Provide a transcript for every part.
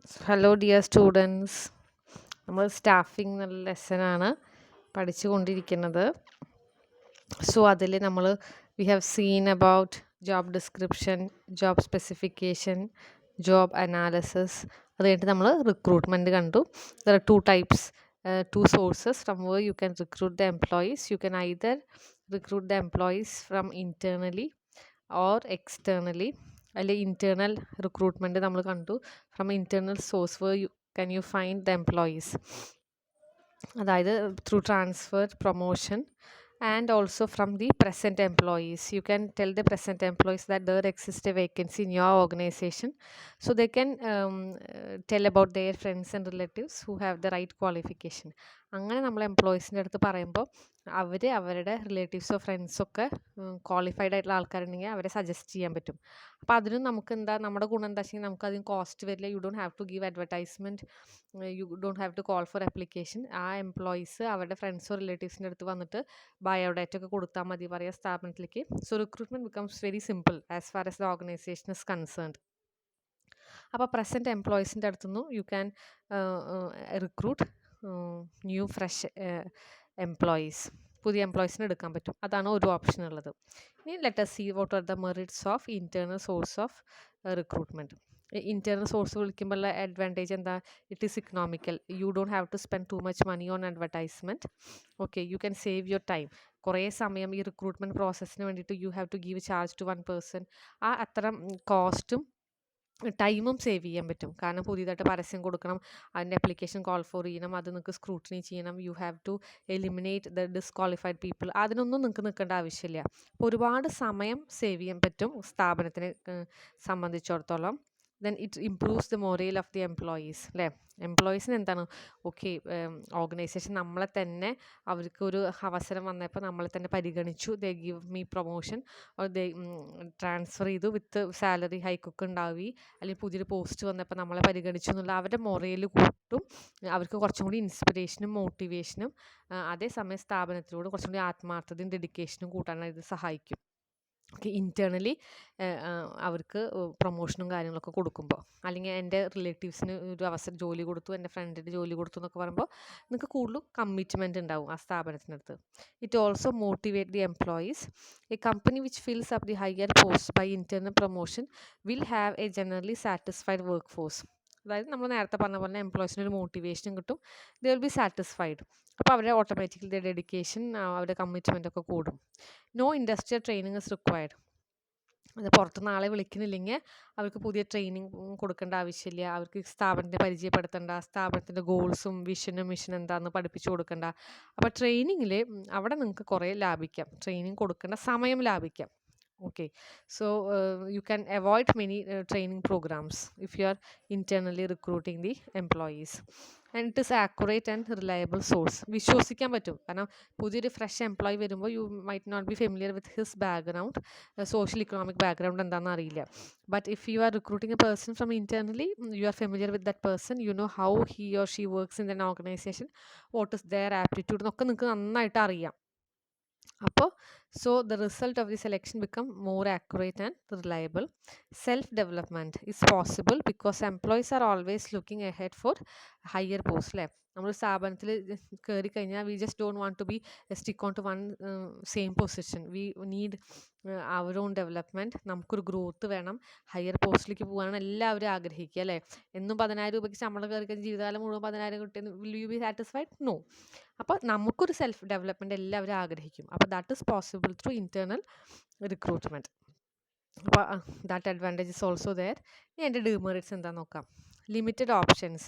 Hello dear students, നമ്മൾ staffing എന്നുള്ള ലെസനാണ് പഠിച്ചുകൊണ്ടിരിക്കുന്നത്. സോ അതിൽ നമ്മൾ we have seen about job description, job specification, job analysis. അത് കഴിഞ്ഞിട്ട് നമ്മൾ റിക്രൂട്ട്മെൻറ്റ് കണ്ടു. There are two types, two sources from where you can recruit the employees. You can either recruit the employees from internally or externally. അതിൽ internal recruitment നമ്മൾ കണ്ടു. From internal source can you find the employees, അതായത് through transfer, promotion, and also from the present employees. You can tell the present employees that there exists a vacancy in your organization, so they can tell about their friends and relatives who have the right qualification. അങ്ങനെ നമ്മൾ എംപ്ലോയീസിൻ്റെ അടുത്ത് പറയുമ്പോൾ അവർ അവരുടെ റിലേറ്റീവ്സോ ഫ്രണ്ട്സോ ഒക്കെ qualified ആയിട്ടുള്ള ആൾക്കാരുണ്ടെങ്കിൽ അവരെ suggest ചെയ്യാൻ പറ്റും. അപ്പോൾ അതിനും നമുക്ക് എന്താ, നമ്മുടെ ഗുണം എന്താ വെച്ചാൽ നമുക്ക് അതിന് കോസ്റ്റ് വരില്ല. You don't have to give advertisement, you don't have to call for application. ആ എംപ്ലോയീസ് അവരുടെ ഫ്രണ്ട്സോ റിലേറ്റീവ്സിൻ്റെ അടുത്ത് വന്നിട്ട് ബയോഡാറ്റ ഒക്കെ കൊടുത്താൽ മതി പറയുക സ്ഥാപനത്തിലേക്ക്. So recruitment becomes very simple as far as the organisation is concerned. അപ്പോൾ പ്രസൻറ്റ് എംപ്ലോയീസിൻ്റെ അടുത്തുനിന്ന് you can recruit new fresh employees. പുതിയ എംപ്ലോയീസിനെ എടുക്കാൻ പറ്റും. അതാണ് ഒരു ഓപ്ഷൻ ഉള്ളത്. ഇനി let us see what are the merits of internal source of recruitment. Internal source വിളിക്കുമ്പോഴുള്ള അഡ്വാൻറ്റേജ് എന്താ? It is economical. You don't have to spend too much money on advertisement. Okay, you can save your time. കുറേ സമയം ഈ recruitment പ്രോസസ്സിന് വേണ്ടിയിട്ട് you have to give charge to one person. ആ അത്തരം കോസ്റ്റും ടൈമും സേവ് ചെയ്യാൻ പറ്റും. കാരണം പുതിയതായിട്ട് പരസ്യം കൊടുക്കണം, അതിൻ്റെ അപ്ലിക്കേഷൻ കോൾ ഫോർ ചെയ്യണം, അത് നിങ്ങൾക്ക് സ്ക്രൂട്ടിനി ചെയ്യണം, you have to eliminate the disqualified people. അതിനൊന്നും നിങ്ങൾക്ക് നിൽക്കേണ്ട ആവശ്യമില്ല. അപ്പോൾ ഒരുപാട് സമയം സേവ് ചെയ്യാൻ പറ്റും സ്ഥാപനത്തിനെ സംബന്ധിച്ചിടത്തോളം. Then it improves the morale of the employees, അല്ലേ? എംപ്ലോയീസിന് എന്താണ്, ഓക്കെ, ഓർഗനൈസേഷൻ നമ്മളെ തന്നെ, അവർക്ക് ഒരു അവസരം വന്നപ്പോൾ നമ്മളെ തന്നെ പരിഗണിച്ചു, ദേ ഗിവ് മീ പ്രൊമോഷൻ, ദേ ട്രാൻസ്ഫർ ചെയ്തു വിത്ത് സാലറി ഹൈക്കൊക്കെ ഉണ്ടാവി, അല്ലെങ്കിൽ പുതിയൊരു പോസ്റ്റ് വന്നപ്പോൾ നമ്മളെ പരിഗണിച്ചു എന്നുള്ള അവരുടെ മൊറേൽ കൂട്ടും. അവർക്ക് കുറച്ചും കൂടി ഇൻസ്പിറേഷനും മോട്ടിവേഷനും, അതേസമയം സ്ഥാപനത്തിലൂടെ കുറച്ചും കൂടി ആത്മാർത്ഥതയും ഡെഡിക്കേഷനും കൂട്ടാനായിട്ട് ഇത് സഹായിക്കും. ഓക്കെ, ഇൻറ്റേർണലി അവർക്ക് പ്രൊമോഷനും കാര്യങ്ങളൊക്കെ കൊടുക്കുമ്പോൾ, അല്ലെങ്കിൽ എൻ്റെ റിലേറ്റീവ്സിന് ഒരു അവസരം ജോലി കൊടുത്തു, എൻ്റെ ഫ്രണ്ടിന് ജോലി കൊടുത്തു എന്നൊക്കെ പറയുമ്പോൾ നിങ്ങൾക്ക് കൂടുതലും കമ്മിറ്റ്മെൻറ്റ് ഉണ്ടാവും ആ സ്ഥാപനത്തിനടുത്ത്. It also motivate the employees. A company which fills up the higher post by internal promotion will have a generally satisfied work force. അതായത് നമ്മൾ നേരത്തെ പറഞ്ഞ പോലെ എംപ്ലോയീസിന് ഒരു മോട്ടിവേഷനും കിട്ടും, ദേ വിൽ ബി സാറ്റിസ്ഫൈഡ്. അപ്പോൾ അവരുടെ ഓട്ടോമാറ്റിക്കലി ഡെഡിക്കേഷൻ, അവരുടെ കമ്മിറ്റ്മെൻ്റ് ഒക്കെ കൂടും. No industrial training is required. അത് പുറത്തുനിന്ന് ആളെ വിളിക്കുന്നില്ലെങ്കിൽ അവർക്ക് പുതിയ ട്രെയിനിങ് കൊടുക്കേണ്ട ആവശ്യമില്ല. അവർക്ക് സ്ഥാപനത്തെ പരിചയപ്പെടുത്തേണ്ട, സ്ഥാപനത്തിൻ്റെ ഗോൾസും വിഷനും മിഷനും എന്താണെന്ന് പഠിപ്പിച്ചു കൊടുക്കേണ്ട. അപ്പോൾ ട്രെയിനിങ്ങിൽ അവിടെ നിങ്ങൾക്ക് കുറേ ലാഭിക്കാം, ട്രെയിനിങ് കൊടുക്കേണ്ട സമയം ലാഭിക്കാം. Okay, so you can avoid many training programs if you are internally recruiting the employees, and it is accurate and reliable source. വിശ്വസിക്കാൻ പറ്റും, കാരണം പുതിയൊരു ഫ്രഷ് എംപ്ലോയി വരുമ്പോൾ you might not be familiar with his background, social economic background എന്താണെന്ന് അറിയില്ല. But if you are recruiting a person from internally, you are familiar with that person, you know how he or she works in an organization, what is their aptitude എന്നൊക്കെ നിങ്ങൾക്ക് നന്നായിട്ട് അറിയാം. അപ്പോൾ so the result of the selection become more accurate and reliable. Self development is possible because employees are always looking ahead for higher posts, അല്ലേ? നമ്മൾ സ്ഥാപനത്തിൽ കയറി കഴിഞ്ഞാൽ we just don't want to be stick on to one same position. We need our own development. നമുക്കൊരു growth വേണം, higher പോസ്റ്റിലേക്ക് പോകാനാണ് എല്ലാവരും ആഗ്രഹിക്കുക, അല്ലേ? എന്നും 10,000 രൂപയ്ക്ക് ശമ്പളം കയറി കഴിഞ്ഞ് ജീവിതകാലം മുഴുവൻ 10,000 കിട്ടിയെന്ന് will you be satisfied? No. അപ്പോൾ നമുക്കൊരു സെൽഫ് ഡെവലപ്മെൻറ്റ് എല്ലാവരും ആഗ്രഹിക്കും. അപ്പോൾ that is possible through internal recruitment. അപ്പോൾ that advantage is also there. ഇനി എൻ്റെ ഡിമെറിറ്റ്സ് എന്താണെന്ന് നോക്കാം. Limited options.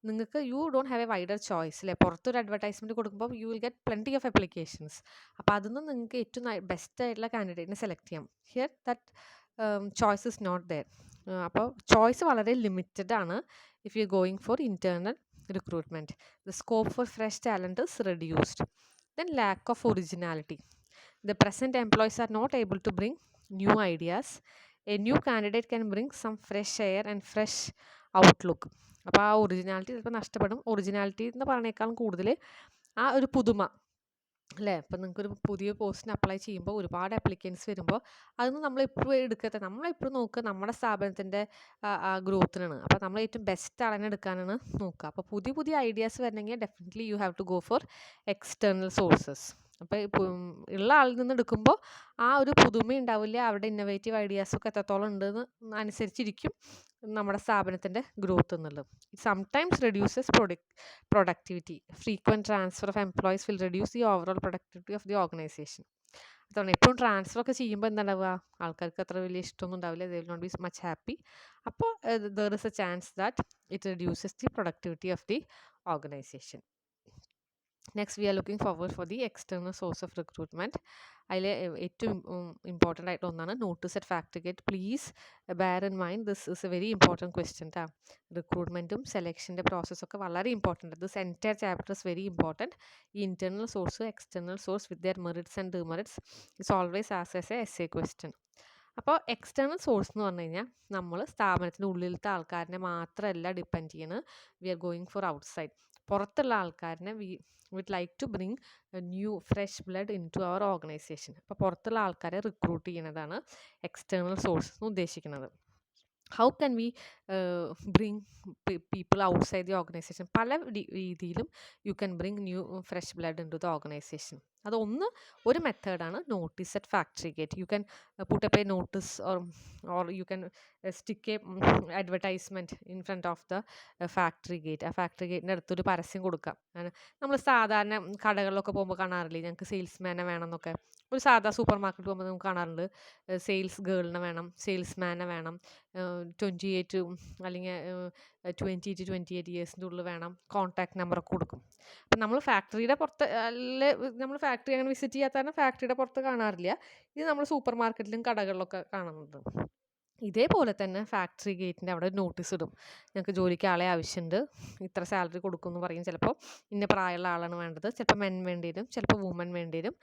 നിങ്ങൾക്ക് you don't have a wider choice, അല്ലേ? പുറത്തൊരു അഡ്വർടൈസ്മെൻറ്റ് കൊടുക്കുമ്പോൾ you will get plenty of applications. അപ്പോൾ അതൊന്നും നിങ്ങൾക്ക് ഏറ്റവും ബെസ്റ്റ് ആയിട്ടുള്ള കാൻഡിഡേറ്റിനെ സെലക്ട് ചെയ്യാം. Here that choice is not there. അപ്പോൾ ചോയ്സ് വളരെ ലിമിറ്റഡ് ആണ് if you going for internal recruitment. The scope for fresh talent is reduced. Then lack of originality. The present employees are not able to bring new ideas. A new candidate can bring some fresh air and fresh outlook. അപ്പോൾ ആ originality ചിലപ്പോൾ നഷ്ടപ്പെടും. Originality എന്ന് പറഞ്ഞേക്കാളും കൂടുതൽ ആ ഒരു പുതുമ, അല്ലേ? ഇപ്പം നിങ്ങൾക്കൊരു പുതിയ പോസ്റ്റിന് അപ്ലൈ ചെയ്യുമ്പോൾ ഒരുപാട് ആപ്ലിക്കൻസ് വരുമ്പോൾ അതൊന്നും നമ്മളെപ്പോഴും എടുക്കാത്ത നമ്മളെപ്പോഴും നോക്കുക നമ്മുടെ സ്ഥാപനത്തിൻ്റെ ഗ്രോത്തിനാണ്. അപ്പോൾ നമ്മൾ ഏറ്റവും ബെസ്റ്റ് ആളിനെ എടുക്കാനാണ് നോക്കുക. അപ്പോൾ പുതിയ പുതിയ ഐഡിയാസ് വരണമെങ്കിൽ definitely you have to go for external sources. അപ്പോൾ ഉള്ള ആളിൽ നിന്ന് എടുക്കുമ്പോൾ ആ ഒരു പുതുമ ഉണ്ടാവില്ല. അവരുടെ ഇന്നോവേറ്റീവ് ഐഡിയാസൊക്കെ എത്രത്തോളം ഉണ്ടെന്ന് അനുസരിച്ചിരിക്കും നമ്മുടെ സ്ഥാപനത്തിൻ്റെ ഗ്രോത്ത് എന്നുള്ളത്. Sometimes reduces productivity. Frequent transfer of employees will reduce the overall productivity of the organization. അതാണ് എപ്പോഴും ട്രാൻസ്ഫർ ഒക്കെ ചെയ്യുമ്പോൾ എന്താ ഉണ്ടാവുക, ആൾക്കാർക്ക് അത്ര വലിയ ഇഷ്ടമൊന്നും ഉണ്ടാവില്ല. They will not be much happy. അപ്പോൾ there is a chance that it reduces the productivity of the organisation. Next we are looking forward for the external source of recruitment. അതിൽ ഏറ്റവും ഇമ്പോർട്ടൻ്റ് ആയിട്ട് ഒന്നാണ് notice at factory gate. Please bear in mind this is a very important question ട്ടാ. റിക്രൂട്ട്മെൻറ്റും സെലക്ഷൻ്റെ പ്രോസസ്സൊക്കെ വളരെ important. This entire chapter is very important. ഈ internal source external source with their merits and demerits is always as A S A question. അപ്പോൾ external source എന്ന് പറഞ്ഞു കഴിഞ്ഞാൽ നമ്മൾ സ്ഥാപനത്തിൻ്റെ ഉള്ളിലത്തെ ആൾക്കാരനെ മാത്രമല്ല ഡിപ്പെൻഡ് ചെയ്യുന്നത്. We are going for outside. പുറത്തുള്ള ആൾക്കാരനെ we would like to bring new fresh blood into our organisation. അപ്പോൾ പുറത്തുള്ള ആൾക്കാരെ റിക്രൂട്ട് ചെയ്യുന്നതാണ് എക്സ്റ്റേണൽ സോഴ്സ് എന്ന് ഉദ്ദേശിക്കുന്നത്. How can we bring people outside the organisation? പല രീതിയിലും you can bring new fresh blood into the organisation. അതൊന്ന് ഒരു മെത്തേഡാണ് notice at factory gate. You can put up a notice or you can stick A advertisement in front of the factory gate. ആ factory ഗേറ്റിൻ്റെ അടുത്തൊരു പരസ്യം കൊടുക്കാം. നമ്മൾ സാധാരണ കടകളിലൊക്കെ പോകുമ്പോൾ കാണാറില്ലേ, ഞങ്ങൾക്ക് സെയിൽസ്മാനെ വേണം എന്നൊക്കെ. ഒരു സാധാ സൂപ്പർ മാർക്കറ്റ് പോകുമ്പോൾ നമുക്ക് കാണാറുണ്ട് സെയിൽസ് ഗേളിനെ വേണം, സെയിൽസ്മാനെ വേണം, 28 അല്ലെങ്കിൽ 20 to 28 ഇയേഴ്സിൻ്റെ ഉള്ളിൽ വേണം, കോൺടാക്ട് നമ്പറൊക്കെ കൊടുക്കും. അപ്പം നമ്മൾ ഫാക്ടറിയുടെ പുറത്ത് അല്ലെ, നമ്മൾ ഫാക്ടറി അങ്ങനെ വിസിറ്റ് ചെയ്യാത്ത കാരണം ഫാക്ടറിയുടെ പുറത്ത് കാണാറില്ല. ഇത് നമ്മൾ സൂപ്പർ മാർക്കറ്റിലും കടകളിലൊക്കെ കാണുന്നുണ്ട്. ഇതേപോലെ തന്നെ ഫാക്ടറി ഗേറ്റിൻ്റെ അവിടെ നോട്ടീസ് ഇടും, ഞങ്ങൾക്ക് ജോലിക്ക് ആളെ ആവശ്യമുണ്ട്, ഇത്ര സാലറി കൊടുക്കുമെന്ന് പറയും. ചിലപ്പോൾ ഇന്ന പ്രായമുള്ള ആളാണ് വേണ്ടത്, ചിലപ്പോൾ മെൻ വേണ്ടി വരും, ചിലപ്പോൾ വുമൻ വേണ്ടി വരും,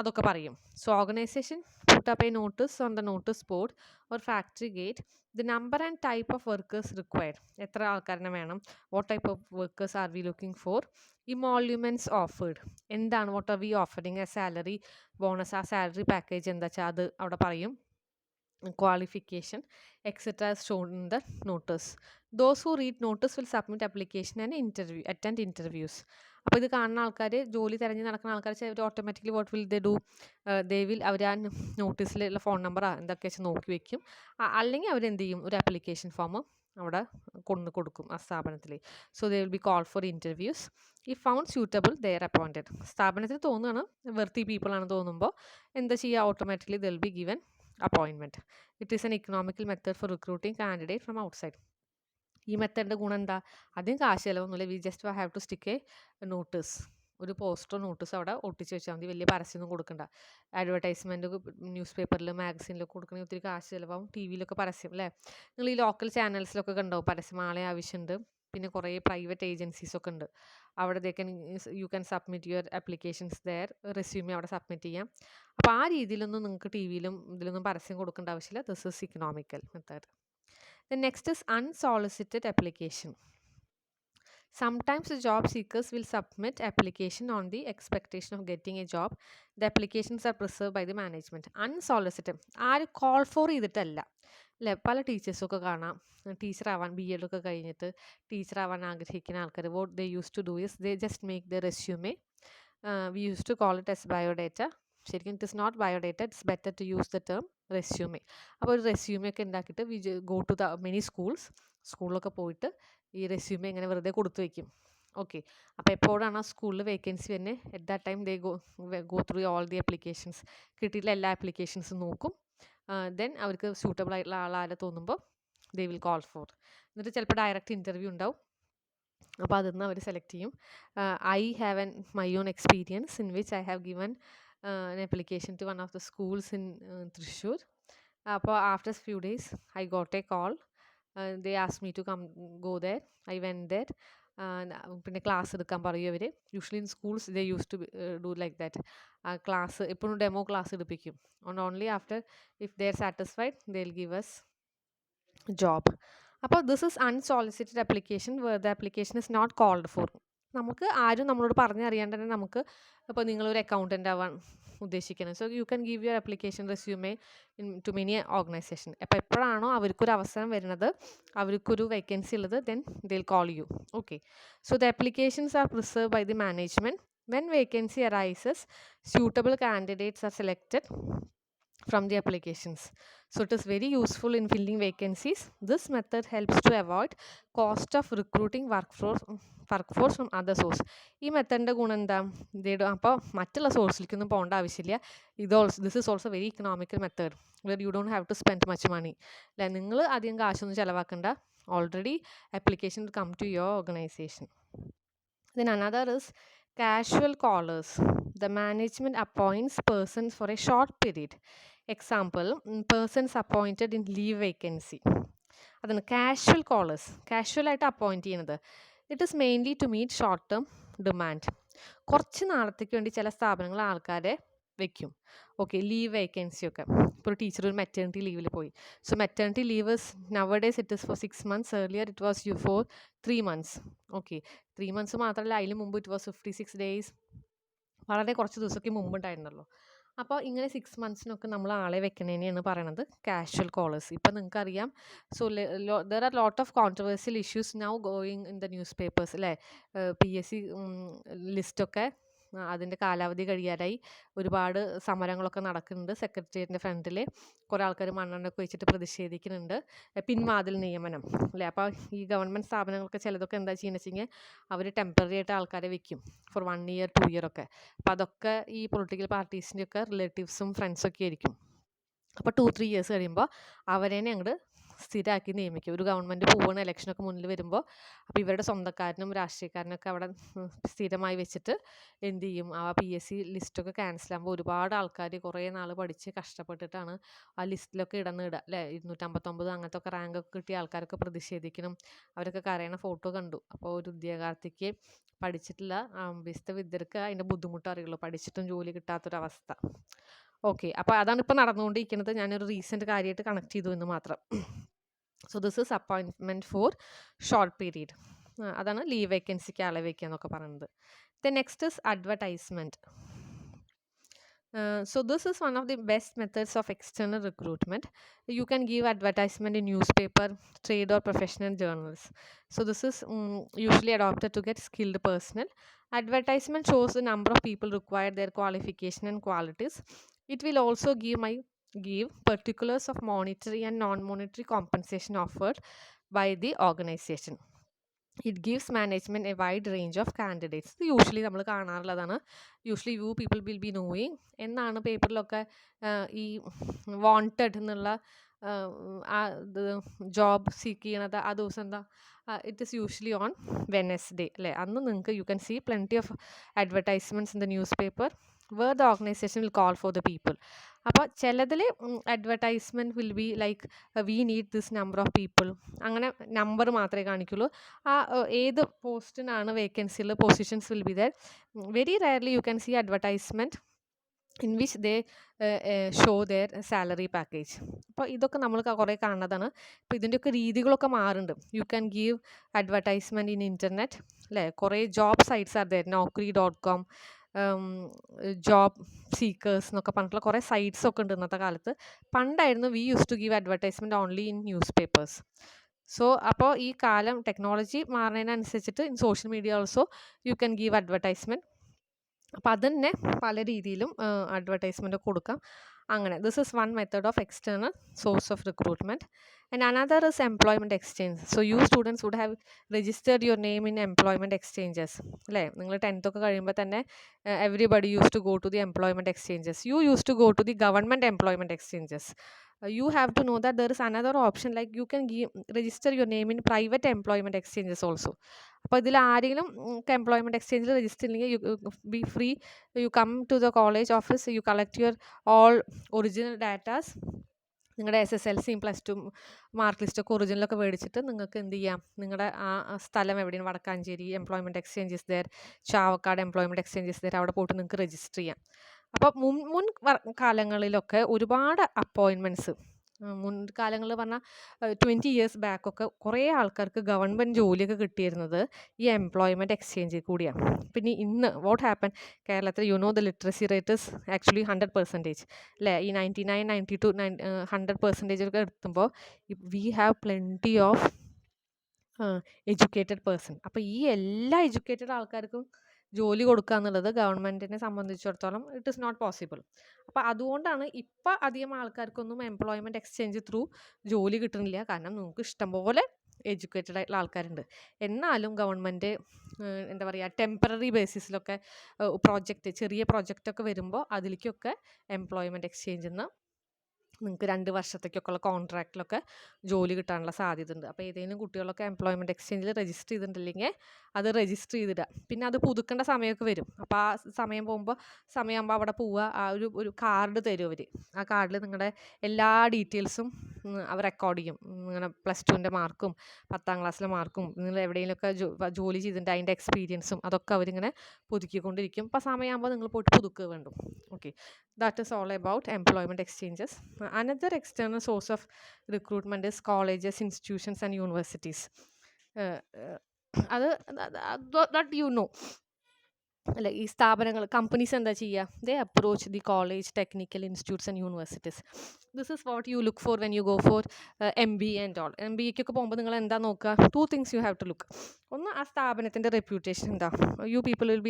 അതൊക്കെ പറയും. So organisation put up a notice on the notice board or factory gate the number and type of workers required. എത്ര ആൾക്കാരനെ വേണം, what type of workers are we looking for, emoluments offered, എന്താണ് what are we offering, a salary, bonus, ആ salary package എന്താ വെച്ചാൽ അത് അവിടെ പറയും, qualification, etc. is shown in the notice. Those who read notice will submit application and attend interviews. അപ്പോൾ ഇത് കാണുന്ന ആൾക്കാർ, ജോലി തിരഞ്ഞ് നടക്കുന്ന ആൾക്കാർ automatically what will they do, they will അവർ ആ നോട്ടീസിലുള്ള ഫോൺ നമ്പർ എന്തൊക്കെ വെച്ച് നോക്കി വെക്കും. അല്ലെങ്കിൽ അവരെന്ത് ചെയ്യും, ഒരു ആപ്ലിക്കേഷൻ ഫോം അവിടെ കൊടുക്കും ആ സ്ഥാപനത്തിൽ. So they will be call for interviews. ഈ found suitable they are appointed. സ്ഥാപനത്തിന് തോന്നുകയാണ് വെർത്തി പീപ്പിൾ ആണ് തോന്നുമ്പോൾ എന്താ ചെയ്യുക, automatically they will be given appointment. It is an economical method for recruiting candidate from outside. ഈ മെത്തേഡിൻ്റെ ഗുണം എന്താ, അധികം കാശ് ചിലവൊന്നുമില്ല. We just have to stick a notice, ഒരു പോസ്റ്റർ നോട്ടീസ് അവിടെ ഒട്ടിച്ച് വെച്ചാൽ മതി. വലിയ പരസ്യമൊന്നും കൊടുക്കണ്ട. അഡ്വർടൈസ്മെൻറ്റ് ന്യൂസ് പേപ്പറിൽ മാഗസീനിലൊക്കെ കൊടുക്കണമെങ്കിൽ ഒത്തിരി കാശ് ചിലവാകും. ടി വിയിലൊക്കെ പരസ്യം അല്ലേ, നിങ്ങൾ ഈ ലോക്കൽ ചാനൽസിലൊക്കെ കണ്ടാവും പരസ്യം, ആളെ ആവശ്യമുണ്ട്. പിന്നെ കുറേ പ്രൈവറ്റ് ഏജൻസീസൊക്കെ ഉണ്ട്, അവിടെ you can submit your applications there, resume അവിടെ സബ്മിറ്റ് ചെയ്യാം. അപ്പോൾ ആ രീതിയിലൊന്നും നിങ്ങൾക്ക് ടി വിയിലും ഇതിലൊന്നും പരസ്യം കൊടുക്കേണ്ട ആവശ്യമില്ല. This is economical method. Then next is unsolicited application. Sometimes the job seekers will submit application on the expectation of getting a job. The applications are preserved by the management. Unsolicited, ആരും call for ചെയ്തിട്ടല്ല അല്ലേ. പല ടീച്ചേഴ്സൊക്കെ കാണാം, ടീച്ചറാവാൻ BEd ഒക്കെ കഴിഞ്ഞിട്ട് ടീച്ചറാവാൻ ആഗ്രഹിക്കുന്ന ആൾക്കാർ what they used to do is they just make their resume. We used to call it as biodata. ശരിക്കും it is not biodata, it's better to use the term resume. അപ്പോൾ ഒരു റെസ്യൂമെ ഒക്കെ ഉണ്ടാക്കിയിട്ട് we go to the many സ്കൂളിലൊക്കെ പോയിട്ട് ഈ resume ഇങ്ങനെ വെറുതെ കൊടുത്തു വയ്ക്കും. ഓക്കെ, അപ്പോൾ എപ്പോഴാണ് ആ സ്കൂളിൽ വേക്കൻസി തന്നെ, at that time they go through all the applications. കിട്ടിയിട്ടുള്ള എല്ലാ ആപ്ലിക്കേഷൻസും നോക്കും. ദെൻ അവർക്ക് സ്യൂട്ടബിൾ ആയിട്ടുള്ള ആളാരെ തോന്നുമ്പോൾ ദേ വിൽ കോൾ ഫോർ. എന്നിട്ട് ചിലപ്പോൾ ഡയറക്റ്റ് ഇൻ്റർവ്യൂ ഉണ്ടാവും. അപ്പോൾ അതിൽ നിന്ന് അവർ സെലക്ട് ചെയ്യും. I have my own experience in which I have given an application to one of the schools in Thrissur. അപ്പോൾ after a few days I got a call. They asked me to come go there. I went there. പിന്നെ class എടുക്കാൻ പറയും അവർ. Usually in schools they use to do like that. Class എപ്പോഴും demo class എടുപ്പിക്കും. And only after if they are satisfied they will give us job. അപ്പോൾ this is unsolicited application where the application is not called for. നമുക്ക് ആരും നമ്മളോട് പറഞ്ഞറിയാണ്ട് തന്നെ നമുക്ക് ഇപ്പോൾ നിങ്ങളൊരു അക്കൗണ്ടൻ്റ് ആവാൻ ഉദ്ദേശിക്കുന്നത്. So you can give your application resume to many organisation. അപ്പോൾ എപ്പോഴാണോ അവർക്കൊരു അവസരം വരുന്നത്, അവർക്കൊരു വേക്കൻസി ഉള്ളത്, then they'll call you. Okay. So the applications are preserved by the management. When vacancy arises, suitable candidates are selected from the applications. So it is very useful in filling vacancies. This method helps to avoid cost of recruiting workforce from other source. ഈ മെത്തേഡിൻ്റെ ഗുണം എന്താ? അപ്പോൾ മറ്റുള്ള സോഴ്സിലേക്കൊന്നും പോകേണ്ട ആവശ്യമില്ല. This is also very economical method where you don't have to spend much money. അല്ലെ, നിങ്ങൾ അധികം കാശൊന്നും ചിലവാക്കണ്ട. Already application come to your organisation. Then another is casual callers. The management appoints persons for a short period. Example, persons appointed in leave vacancy. അതാണ് casual callers. Casual ആയിട്ട് appoint ചെയ്യുന്നത്. It is mainly to meet short term demand. കുറച്ച് നാളത്തേക്ക് വേണ്ടി ചില സ്ഥാപനങ്ങൾ ആൾക്കാരെ വെക്കും. ഓക്കെ, ലീവ് വേക്കൻസി ഒക്കെ. ഇപ്പോൾ ഒരു ടീച്ചർ ഒരു മെറ്റേണിറ്റി ലീവിൽ പോയി. So maternity leave nowadays it is for 6 months. Earlier it was for 3 months. Okay, 3 months മാത്രമല്ല, അതിന് മുമ്പ് ഇറ്റ് വാസ് 56 days. വളരെ കുറച്ച് ദിവസമൊക്കെ മുമ്പുണ്ടായിരുന്നല്ലോ. അപ്പോൾ ഇങ്ങനെ 6 monthsനൊക്കെ നമ്മൾ ആളെ വെക്കണേനെയാണ് പറയണത് കാഷ്വൽ കോളേഴ്സ്. ഇപ്പം നിങ്ങൾക്കറിയാം, so there are lot of controversial issues now going in the news papers അല്ലേ. PSC ലിസ്റ്റൊക്കെ അതിൻ്റെ കാലാവധി കഴിയാറായി. ഒരുപാട് സമരങ്ങളൊക്കെ നടക്കുന്നുണ്ട്. സെക്രട്ടേറിയറ്റിൻ്റെ ഫ്രണ്ടിൽ കുറേ ആൾക്കാർ മണ്ണെണ്ണൊക്കെ വെച്ചിട്ട് പ്രതിഷേധിക്കുന്നുണ്ട്. പിൻവാതിൽ നിയമനം അല്ലേ. അപ്പോൾ ഈ ഗവൺമെൻറ് സ്ഥാപനങ്ങളൊക്കെ ചിലതൊക്കെ എന്താ ചെയ്യുന്നത് വെച്ചെങ്കിൽ അവർ ടെമ്പററി ആയിട്ട് ആൾക്കാരെ വെക്കും ഫോർ 1 year 2 year ഒക്കെ. അപ്പോൾ അതൊക്കെ ഈ പൊളിറ്റിക്കൽ പാർട്ടീസിൻ്റെയൊക്കെ റിലേറ്റീവ്സും ഫ്രണ്ട്സൊക്കെ ആയിരിക്കും. അപ്പോൾ 2-3 years കഴിയുമ്പോൾ അവരേനെ അങ്ങോട്ട് സ്ഥിരമാക്കി നിയമിക്കും. ഒരു ഗവൺമെൻറ് പോവുകയാണ്, ഇലക്ഷനൊക്കെ മുന്നിൽ വരുമ്പോൾ അപ്പോൾ ഇവരുടെ സ്വന്തക്കാരനും രാഷ്ട്രീയക്കാരനൊക്കെ അവിടെ സ്ഥിരമായി വെച്ചിട്ട് എന്ത് ചെയ്യും, ആ PSC ലിസ്റ്റൊക്കെ ക്യാൻസലാകുമ്പോൾ ഒരുപാട് ആൾക്കാർ കുറേ നാൾ പഠിച്ച് കഷ്ടപ്പെട്ടിട്ടാണ് ആ ലിസ്റ്റിലൊക്കെ ഇടുക അല്ലേ. 259 അങ്ങനത്തെ ഒക്കെ റാങ്കൊക്കെ കിട്ടിയ ആൾക്കാരൊക്കെ പ്രതിഷേധിക്കണം. അവരൊക്കെ കരയണ ഫോട്ടോ കണ്ടു. അപ്പോൾ ഒരു ഉദ്യോഗാർത്ഥിക്ക് പഠിച്ചിട്ടില്ല അഭ്യസ്ത വിദ്യർക്ക് അതിൻ്റെ ബുദ്ധിമുട്ട് അറിയുള്ളൂ, പഠിച്ചിട്ടും ജോലി കിട്ടാത്തൊരവസ്ഥ. ഓക്കെ, അപ്പോൾ അതാണ് ഇപ്പോൾ നടന്നുകൊണ്ടിരിക്കുന്നത്. ഞാനൊരു റീസെൻറ്റ് കാര്യമായിട്ട് കണക്ട് ചെയ്തു എന്ന് മാത്രം. So this is appointment for short period. അതാണ് ലീവ് വേക്കൻസിക്ക് ആളെ വയ്ക്കുക എന്നൊക്കെ പറയുന്നത്. The next is advertisement. So this is one of the best methods of external recruitment. You can give advertisement in newspaper, trade or professional journals. So this is usually adopted to get skilled personnel. Advertisement shows the number of people required, their qualification and qualities. It will also give particulars of monetary and non-monetary compensation offered by the organization. It gives management a wide range of candidates. ഇത് usually നമ്മൾ കാണാറുള്ളതാണ്. Usually you people will be knowing എന്നാണ് പേപ്പറിലൊക്കെ ഈ wanted എന്നുള്ള ഇത് job seek ചെയ്യണത്. ആ ദിവസം എന്താ, it is usually on Wednesday അല്ലേ. അന്ന് നിങ്ങൾക്ക് you can see plenty of advertisements in the newspaper where the organisation will call for the people. അപ്പോൾ ചിലതിൽ advertisement will be like we need this number of people, അങ്ങനെ number മാത്രമേ കാണിക്കുള്ളൂ. ആ ഏത് പോസ്റ്റിനാണ് വേക്കൻസിയിൽ positions will be there. Very rarely you can see advertisement in which they show their salary package. അപ്പോൾ ഇതൊക്കെ നമ്മൾ കുറേ കാണുന്നതാണ്. അപ്പോൾ ഇതിൻ്റെയൊക്കെ രീതികളൊക്കെ മാറുന്നുണ്ട്. You can give advertisement in internet അല്ലേ. കുറേ job sites are there, naukri.com, job seekers എന്നൊക്കെ പറഞ്ഞിട്ടുള്ള കുറേ സൈറ്റ്സ് ഒക്കെ ഉണ്ട് ഇന്നത്തെ കാലത്ത്. പണ്ടായിരുന്നു we use to give advertisement only in newspapers. So അപ്പോൾ ഈ കാലം ടെക്നോളജി മാറുന്നതിനനുസരിച്ചിട്ട് in social media also you can give advertisement. അപ്പം അതുതന്നെ പല രീതിയിലും അഡ്വർടൈസ്മെൻറ്റ് കൊടുക്കാം. അങ്ങനെ this is one method of external source of recruitment. And another is employment exchange. So you students would have registered your name in employment exchanges അല്ലേ. നിങ്ങൾ 10th ഒക്കെ കഴിയുമ്പോൾ തന്നെ everybody used to go to the employment exchanges. You used to go to the government employment exchanges. You have to know that there is another option, like you can register your name in private employment exchanges also. അപ്പോൾ ഇതിൽ ആരെങ്കിലും employment എക്സ്ചേഞ്ചിൽ register ഇല്ലെങ്കിൽ you be free, you come to the college office, you collect your all original datas. നിങ്ങളുടെ SSLC +2 mark ലിസ്റ്റൊക്കെ ഒറിജിനലൊക്കെ മേടിച്ചിട്ട് നിങ്ങൾക്ക് എന്ത് ചെയ്യാം, നിങ്ങളുടെ ആ സ്ഥലം എവിടെയാണ്, Vadakkanchery employment exchanges there, Chavakkad employment exchanges there, അവിടെ പോയിട്ട് നിങ്ങൾക്ക് രജിസ്റ്റർ ചെയ്യാം. അപ്പോൾ മുൻ കാലങ്ങളിലൊക്കെ ഒരുപാട് അപ്പോയിൻമെൻറ്റ്സ് മുൻകാലങ്ങളിൽ പറഞ്ഞാൽ 20 ഇയേഴ്സ് ബാക്കൊക്കെ കുറേ ആൾക്കാർക്ക് ഗവൺമെൻറ് ജോലിയൊക്കെ കിട്ടിയിരുന്നത് ഈ എംപ്ലോയ്മെൻറ്റ് എക്സ്ചേഞ്ചിൽ കൂടിയാണ്. പിന്നെ ഇന്ന് വാട്ട് ഹാപ്പൻ കേരളത്തിൽ the literacy rate is actually 100%, അല്ലേ? ഈ 99, 92, 100% ഒക്കെ എത്തുമ്പോൾ we have plenty of educated person. അപ്പോൾ ഈ എല്ലാ എഡ്യൂക്കേറ്റഡ് ആൾക്കാർക്കും ജോലി കൊടുക്കുക എന്നുള്ളത് ഗവൺമെൻറ്റിനെ സംബന്ധിച്ചിടത്തോളം ഇറ്റ് ഇസ് നോട്ട് പോസിബിൾ. അപ്പോൾ അതുകൊണ്ടാണ് ഇപ്പം അധികം ആൾക്കാർക്കൊന്നും എംപ്ലോയ്മെൻറ്റ് എക്സ്ചേഞ്ച് ത്രൂ ജോലി കിട്ടുന്നില്ല. കാരണം നമുക്ക് ഇഷ്ടംപോലെ എഡ്യൂക്കേറ്റഡ് ആയിട്ടുള്ള ആൾക്കാരുണ്ട്. എന്നാലും ഗവൺമെൻറ് എന്താ പറയുക, ടെമ്പററി ബേസിസിലൊക്കെ ചെറിയ പ്രോജക്റ്റൊക്കെ വരുമ്പോൾ അതിലേക്കൊക്കെ എംപ്ലോയ്മെൻറ്റ് എക്സ്ചേഞ്ചിൽ നിന്ന് നിങ്ങൾക്ക് 2 വർഷത്തേക്കൊക്കെ ഉള്ള കോൺട്രാക്റ്റിലൊക്കെ ജോലി കിട്ടാനുള്ള സാധ്യത ഉണ്ട്. അപ്പോൾ ഏതെങ്കിലും കുട്ടികളൊക്കെ എംപ്ലോയ്മെൻറ്റ് എക്സ്ചേഞ്ചിൽ രജിസ്റ്റർ ചെയ്തിട്ടുണ്ടെങ്കിൽ അത് രജിസ്റ്റർ ചെയ്തിടുക. പിന്നെ അത് പുതുക്കേണ്ട സമയമൊക്കെ വരും. അപ്പോൾ ആ സമയമാകുമ്പോൾ അവിടെ പോവുക, ആ ഒരു കാർഡ് തരും അവർ. ആ കാർഡിൽ നിങ്ങളുടെ എല്ലാ ഡീറ്റെയിൽസും അവർ റെക്കോർഡ് ചെയ്യും. നിങ്ങളുടെ +2ൻ്റെ മാർക്കും 10ാം ക്ലാസ്സിലെ മാർക്കും നിങ്ങൾ എവിടെയെങ്കിലുമൊക്കെ ജോലി ചെയ്തിട്ടുണ്ട് അതിൻ്റെ എക്സ്പീരിയൻസും അതൊക്കെ അവരിങ്ങനെ പുതുക്കിക്കൊണ്ടിരിക്കും. അപ്പോൾ സമയമാകുമ്പോൾ നിങ്ങൾ പോയിട്ട് പുതുക്കുക വേണ്ടു. Okay, that is all about employment exchanges. Another external source of recruitment is colleges, institutions and universities. That you know, അല്ല, ഈ സ്ഥാപനങ്ങൾ, കമ്പനീസ് എന്താ ചെയ്യുക? They approach the college, technical institutes and universities. This is what you look for when you go for MBA and all. MBAക്കൊക്കെ പോകുമ്പോൾ നിങ്ങൾ എന്താ നോക്കുക? 2 things you have to look. ഒന്ന്, ആ സ്ഥാപനത്തിൻ്റെ റെപ്യൂട്ടേഷൻ എന്താ? You people will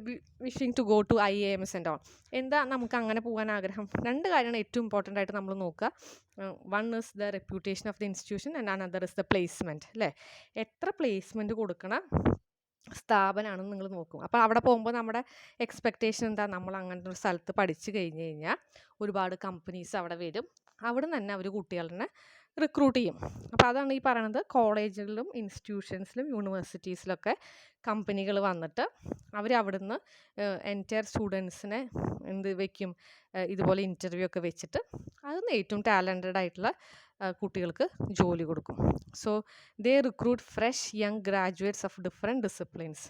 be wishing to go to IIMs and all. എന്താ നമുക്ക് അങ്ങനെ പോകാൻ ആഗ്രഹം? 2 കാര്യമാണ് ഏറ്റവും ഇമ്പോർട്ടൻ്റ് ആയിട്ട് നമ്മൾ നോക്കുക. One is the reputation of the institution and another is the placement, അല്ലേ? എത്ര പ്ലേസ്മെൻറ്റ് കൊടുക്കണം സ്ഥാപനമാണെന്ന് നിങ്ങൾ നോക്കും. അപ്പോൾ അവിടെ പോകുമ്പോൾ നമ്മുടെ എക്സ്പെക്റ്റേഷൻ എന്താ? നമ്മൾ അങ്ങനത്തെ ഒരു സ്ഥലത്ത് പഠിച്ചു കഴിഞ്ഞ് കഴിഞ്ഞാൽ ഒരുപാട് കമ്പനീസ് അവിടെ വരും, അവിടെ നിന്ന് തന്നെ അവർ കുട്ടികളെ റിക്രൂട്ട് ചെയ്യും. അപ്പോൾ അതാണ് ഈ പറയണത്, കോളേജുകളിലും ഇൻസ്റ്റിറ്റ്യൂഷൻസിലും യൂണിവേഴ്സിറ്റീസിലൊക്കെ കമ്പനികൾ വന്നിട്ട് അവർ അവിടുന്ന് എൻറ്റയർ സ്റ്റുഡൻസിനെ വെക്കും, ഇതുപോലെ ഇൻ്റർവ്യൂ ഒക്കെ വെച്ചിട്ട് അതിന് ഏറ്റവും ടാലൻറ്റഡ് ആയിട്ടുള്ള കുട്ടികൾക്ക് ജോലി കൊടുക്കും. So they recruit fresh young graduates of different disciplines.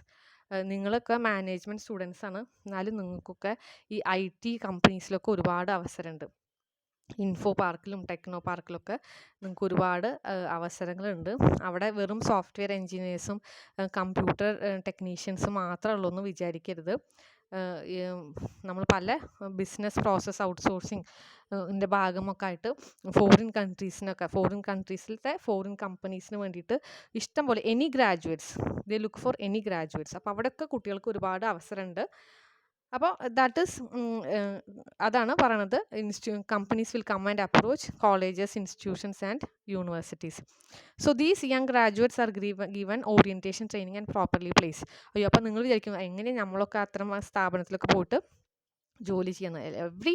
നിങ്ങളൊക്കെ മാനേജ്മെൻറ്റ് സ്റ്റുഡൻസ് ആണ്, എന്നാലും നിങ്ങൾക്കൊക്കെ ഈ IT കമ്പനീസിലൊക്കെ ഒരുപാട് അവസരമുണ്ട്. ഇൻഫോ പാർക്കിലും ടെക്നോ പാർക്കിലൊക്കെ നിങ്ങൾക്ക് ഒരുപാട് അവസരങ്ങളുണ്ട്. അവിടെ വെറും സോഫ്റ്റ്വെയർ എൻജിനീയേഴ്സും കമ്പ്യൂട്ടർ ടെക്നീഷ്യൻസും മാത്രമേ ഉള്ളൂ എന്ന് വിചാരിക്കരുത്. നമ്മൾ പല ബിസിനസ് പ്രോസസ് ഔട്ട്സോഴ്സിങ് ൻ്റെ ഭാഗമൊക്കെ ആയിട്ട് ഫോറിൻ കൺട്രീസിലത്തെ ഫോറിൻ കമ്പനീസിന് വേണ്ടിയിട്ട് ഇഷ്ടം പോലെ any graduates, they look for any graduates. അപ്പോൾ അവിടെയൊക്കെ കുട്ടികൾക്ക് ഒരുപാട് അവസരമുണ്ട്. അപ്പോൾ അതാണ് പറയണത്, companies will come and approach colleges, institutions and universities. So these young graduates are given orientation training and properly place. അയ്യോ, അപ്പോൾ നിങ്ങൾ വിചാരിക്കും എങ്ങനെ നമ്മളൊക്കെ അത്തരം സ്ഥാപനത്തിലൊക്കെ പോയിട്ട് ജോലി ചെയ്യുന്നത്? Every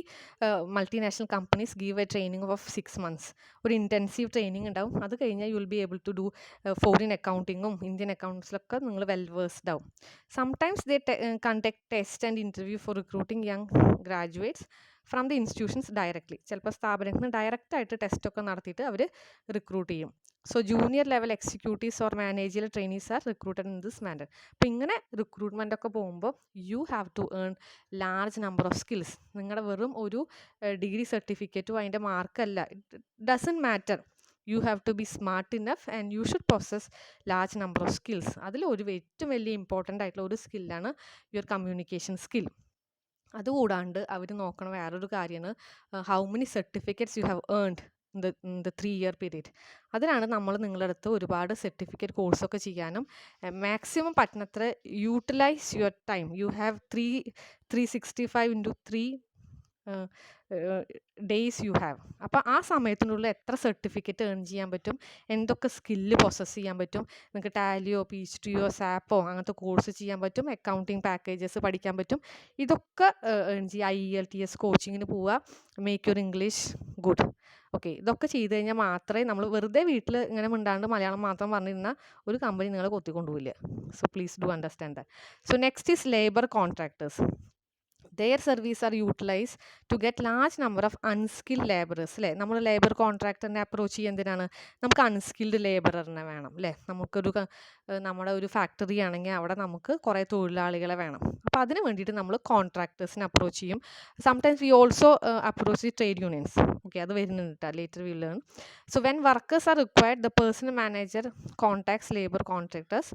multinational companies give a training of 6 months. ഒരു ഇൻറ്റൻസീവ് ട്രെയിനിങ് ഉണ്ടാവും. അത് കഴിഞ്ഞാൽ you will be able to do foreign അക്കൗണ്ടിങ്ങും ഇന്ത്യൻ അക്കൗണ്ട്സിലൊക്കെ നിങ്ങൾ വെൽ വേഴ്സ്ഡ് ആവും. Sometimes they conduct test and interview for recruiting young graduates from the institutions directly. ചിലപ്പോൾ സ്ഥാപനത്തിൽ നിന്ന് ഡയറക്റ്റായിട്ട് ടെസ്റ്റൊക്കെ നടത്തിയിട്ട് അവർ റിക്രൂട്ട് ചെയ്യും. So junior level executives or managerial trainees are recruited in this manner. അപ്പോൾ ഇങ്ങനെ റിക്രൂട്ട്മെൻ്റ് ഒക്കെ പോകുമ്പോൾ you have to earn large number of skills. നിങ്ങളുടെ വെറും ഒരു ഡിഗ്രി സർട്ടിഫിക്കറ്റും അതിൻ്റെ മാർക്കല്ല, it doesn't matter. You have to be smart enough and you should possess large number of skills. അതിൽ ഏറ്റവും വലിയ ഇമ്പോർട്ടൻ്റ് ആയിട്ടുള്ള ഒരു സ്കില്ലാണ് യുവർ കമ്മ്യൂണിക്കേഷൻ സ്കിൽ. അതുകൂടാണ്ട് അവർ നോക്കണ വേറൊരു കാര്യമാണ് how many certificates you have earned in the 3-year period. അതിനാണ് നമ്മൾ നിങ്ങളുടെ അടുത്ത് ഒരുപാട് സർട്ടിഫിക്കറ്റ് കോഴ്സൊക്കെ ചെയ്യാനും maximum പറ്റുന്നത്ര utilise your time. You have 365 into 3 days you have. അപ്പോൾ ആ സമയത്തിനുള്ളിൽ എത്ര സർട്ടിഫിക്കറ്റ് ഏൺ ചെയ്യാൻ പറ്റും, എന്തൊക്കെ സ്കില്ല് പൊസസ് ചെയ്യാൻ പറ്റും, നിങ്ങൾക്ക് ടാലിയോ PhDയോ സാപ്പോ അങ്ങനത്തെ കോഴ്സ് ചെയ്യാൻ പറ്റും, അക്കൗണ്ടിങ് പാക്കേജസ് പഠിക്കാൻ പറ്റും, ഇതൊക്കെ ഏൺ ചെയ്യുക. IELTS കോച്ചിങ്ങിന് പോവുക, make your English good. Okay, ഇതൊക്കെ ചെയ്ത് കഴിഞ്ഞാൽ മാത്രമേ, നമ്മൾ വെറുതെ വീട്ടിൽ ഇങ്ങനെ മിണ്ടാണ്ട് മലയാളം മാത്രം പറഞ്ഞിരുന്ന ഒരു കമ്പനി നിങ്ങളെ കൊത്തിക്കൊണ്ടുപോയില്ല. So please do understand that. So next is labour contractors. their service are utilized to get large number of unskilled laborers അല്ലേ നമ്മൾ ലേബർ കോൺട്രാക്ടറിനെ അപ്രോച്ച് ചെയ്യുക എന്തിനാണ് നമുക്ക് അൺസ്കിൽഡ് ലേബററിനെ വേണം അല്ലേ നമുക്കൊരു നമ്മുടെ ഒരു ഫാക്ടറി ആണെങ്കിൽ അവിടെ നമുക്ക് കുറേ തൊഴിലാളികളെ വേണം അപ്പോൾ അതിന് വേണ്ടിയിട്ട് നമ്മൾ കോൺട്രാക്ടേഴ്സിനെ അപ്രോച്ച് ചെയ്യും sometimes we also approach the trade unions okay അത് വരുന്നുണ്ട് കേട്ടോ later we learn so when workers are required the personal manager contacts labour contractors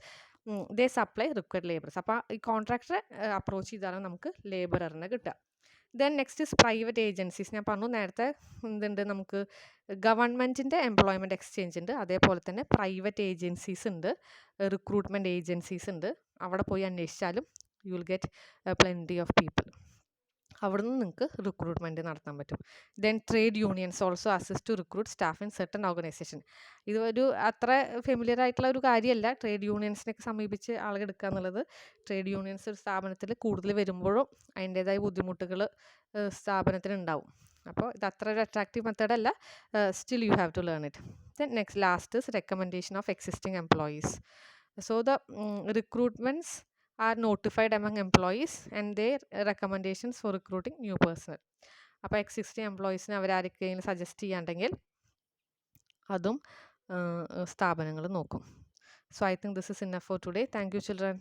they supply required labours അപ്പോൾ ഈ കോൺട്രാക്ടറെ അപ്രോച്ച് ചെയ്താണ് നമുക്ക് ലേബററിനെ കിട്ടുക then next is private agencies ഞാൻ പറഞ്ഞു നേരത്തെ എന്തുണ്ട് നമുക്ക് ഗവൺമെൻറ്റിൻ്റെ എംപ്ലോയ്മെൻറ്റ് എക്സ്ചേഞ്ച് ഉണ്ട് അതേപോലെ തന്നെ പ്രൈവറ്റ് ഏജൻസീസ് ഉണ്ട് റിക്രൂട്ട്മെൻറ്റ് ഏജൻസീസ് ഉണ്ട് അവിടെ പോയി അന്വേഷിച്ചാലും you will get plenty of people അവിടെ നിന്ന് നിങ്ങൾക്ക് റിക്രൂട്ട്മെൻറ്റ് നടത്താൻ പറ്റും then trade unions also assist to recruit staff in certain organisation ഇത് ഒരു അത്ര ഫെമിലിയർ ആയിട്ടുള്ള ഒരു കാര്യമല്ല ട്രേഡ് യൂണിയൻസിനൊക്കെ സമീപിച്ച് ആളുകൾ എടുക്കുക എന്നുള്ളത് ട്രേഡ് യൂണിയൻസ് ഒരു സ്ഥാപനത്തിൽ കൂടുതൽ വരുമ്പോഴും അതിൻ്റേതായ ബുദ്ധിമുട്ടുകൾ സ്ഥാപനത്തിന് ഉണ്ടാവും അപ്പോൾ ഇത് അത്ര ഒരു അട്രാക്റ്റീവ് മെത്തേഡ് അല്ല still you have to learn it then next last is recommendation of existing employees so the recruitments are notified among employees and their recommendations for recruiting new personnel അപ്പോൾ എക്സിസ്റ്റിംഗ് എംപ്ലോയീസിനെ അവരാർക്കെങ്കിലും സജസ്റ്റ് ചെയ്യാണ്ടെങ്കിൽ അതും സ്ഥാപനങ്ങൾ നോക്കും so I think this is enough for today thank you children